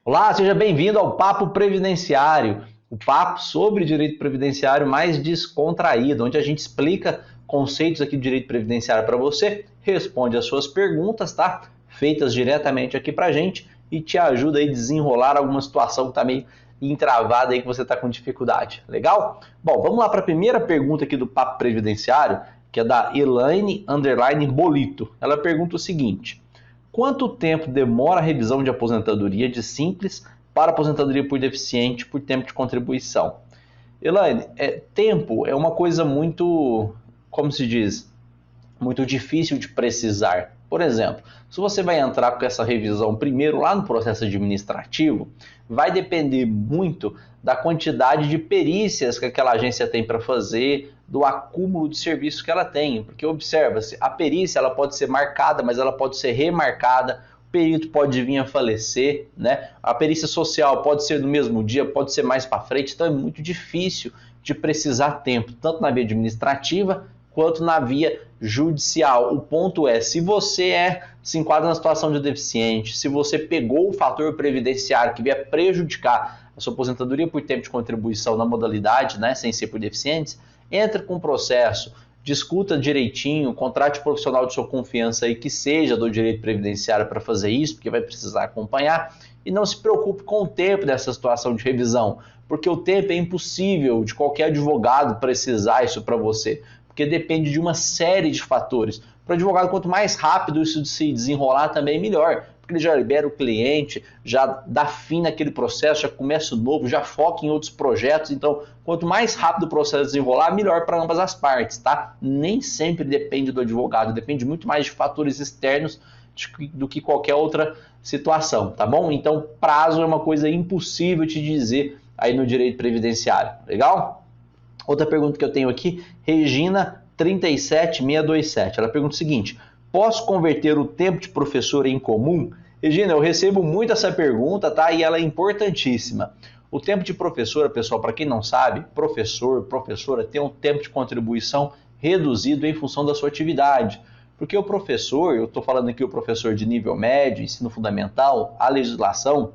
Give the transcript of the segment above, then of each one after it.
Olá, seja bem-vindo ao Papo Previdenciário, o papo sobre direito previdenciário mais descontraído, onde a gente explica conceitos aqui do direito previdenciário para você, responde as suas perguntas, tá? Feitas diretamente aqui para a gente e te ajuda aí a desenrolar alguma situação que está meio entravada aí que você está com dificuldade. Legal? Bom, vamos lá para a primeira pergunta aqui do Papo Previdenciário, que é da Elaine_Bolito. Ela pergunta o seguinte: quanto tempo demora a revisão de aposentadoria de simples para aposentadoria por deficiente por tempo de contribuição? Elaine, tempo é uma coisa muito, como se diz, muito difícil de precisar. Por exemplo, se você vai entrar com essa revisão primeiro lá no processo administrativo, vai depender muito da quantidade de perícias que aquela agência tem para fazer, do acúmulo de serviços que ela tem. Porque observa-se, a perícia ela pode ser marcada, mas ela pode ser remarcada, o perito pode vir a falecer, né? A perícia social pode ser no mesmo dia, pode ser mais para frente, então é muito difícil de precisar tempo, tanto na via administrativa quanto na via judicial. O ponto é, se você se enquadra na situação de deficiente, se você pegou o fator previdenciário que vier prejudicar a sua aposentadoria por tempo de contribuição na modalidade, né, sem ser por deficientes, entre com o processo, discuta direitinho, contrate um profissional de sua confiança aí que seja do direito previdenciário para fazer isso, porque vai precisar acompanhar, e não se preocupe com o tempo dessa situação de revisão, porque o tempo é impossível de qualquer advogado precisar isso para você, porque depende de uma série de fatores. Para o advogado, quanto mais rápido isso se desenrolar, também melhor, porque ele já libera o cliente, já dá fim naquele processo, já começa o novo, já foca em outros projetos. Então, quanto mais rápido o processo desenrolar, melhor para ambas as partes, tá? Nem sempre depende do advogado, depende muito mais de fatores externos do que qualquer outra situação, tá bom? Então, prazo é uma coisa impossível de dizer aí no direito previdenciário, legal? Outra pergunta que eu tenho aqui, Regina 37627. Ela pergunta o seguinte: posso converter o tempo de professor em comum? Regina, eu recebo muito essa pergunta, tá? E ela é importantíssima. O tempo de professora, pessoal, para quem não sabe, professor, professora tem um tempo de contribuição reduzido em função da sua atividade. Porque o professor, eu estou falando aqui o professor de nível médio, ensino fundamental, a legislação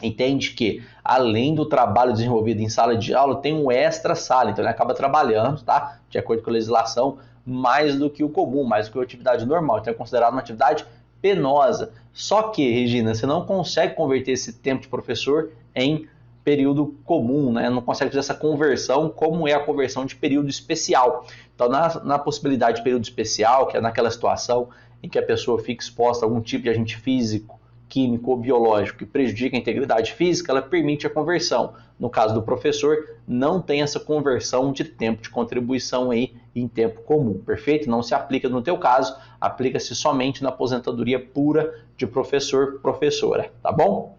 entende que, além do trabalho desenvolvido em sala de aula, tem um extra sala, então ele acaba trabalhando, tá? De acordo com a legislação, mais do que o comum, mais do que a atividade normal, então é considerado uma atividade penosa. Só que, Regina, você não consegue converter esse tempo de professor em período comum, né? Não consegue fazer essa conversão como é a conversão de período especial. Então, na possibilidade de período especial, que é naquela situação em que a pessoa fica exposta a algum tipo de agente físico, químico ou biológico que prejudica a integridade física, ela permite a conversão. No caso do professor, não tem essa conversão de tempo de contribuição aí em tempo comum, perfeito? Não se aplica no teu caso, aplica-se somente na aposentadoria pura de professor, professora, tá bom?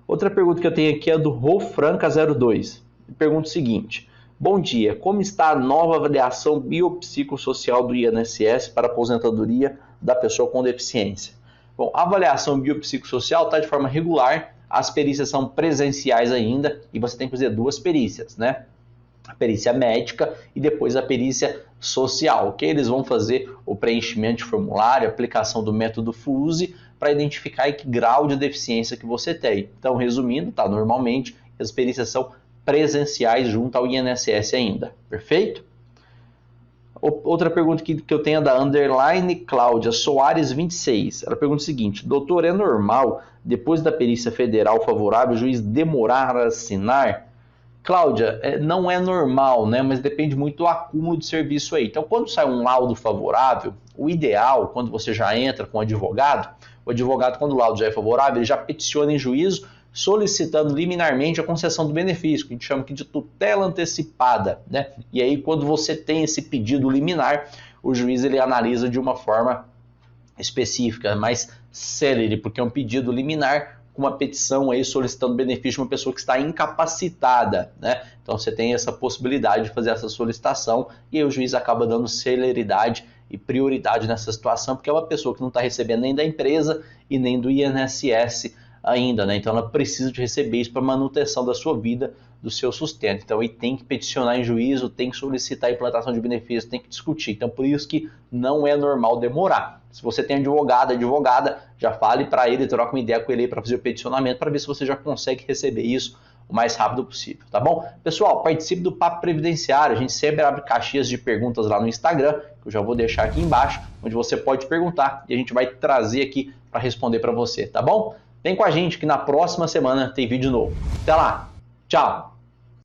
Outra pergunta que eu tenho aqui é do Rofranca02. Pergunta o seguinte: bom dia, como está a nova avaliação biopsicossocial do INSS para aposentadoria da pessoa com deficiência? Bom, a avaliação biopsicossocial está de forma regular, as perícias são presenciais ainda e você tem que fazer duas perícias, né? A perícia médica e depois a perícia social, que eles vão fazer o preenchimento de formulário, a aplicação do método FUSE para identificar que grau de deficiência que você tem. Então, resumindo, tá, normalmente as perícias são presenciais junto ao INSS ainda, perfeito? Outra pergunta que eu tenho é da underline Cláudia Soares 26. Ela pergunta o seguinte: doutor, é normal, depois da perícia federal favorável, o juiz demorar a assinar? Cláudia, não é normal, né? Mas depende muito do acúmulo de serviço aí. Então, quando sai um laudo favorável, o ideal, quando você já entra com o advogado, quando o laudo já é favorável, ele já peticiona em juízo solicitando liminarmente a concessão do benefício, que a gente chama aqui de tutela antecipada, né? E aí, quando você tem esse pedido liminar, o juiz ele analisa de uma forma específica, mais célere, porque é um pedido liminar com uma petição aí solicitando benefício de uma pessoa que está incapacitada, né? Então você tem essa possibilidade de fazer essa solicitação e aí o juiz acaba dando celeridade e prioridade nessa situação, porque é uma pessoa que não está recebendo nem da empresa e nem do INSS ainda, né? Então ela precisa de receber isso para manutenção da sua vida, do seu sustento. Então aí tem que peticionar em juízo, tem que solicitar a implantação de benefícios, tem que discutir. Então por isso que não é normal demorar. Se você tem advogada, já fale para ele, troca uma ideia com ele para fazer o peticionamento, para ver se você já consegue receber isso o mais rápido possível, tá bom? Pessoal, participe do Papo Previdenciário, a gente sempre abre caixinhas de perguntas lá no Instagram, que eu já vou deixar aqui embaixo, onde você pode perguntar e a gente vai trazer aqui para responder para você, tá bom? Vem com a gente que na próxima semana tem vídeo novo. Até lá, tchau!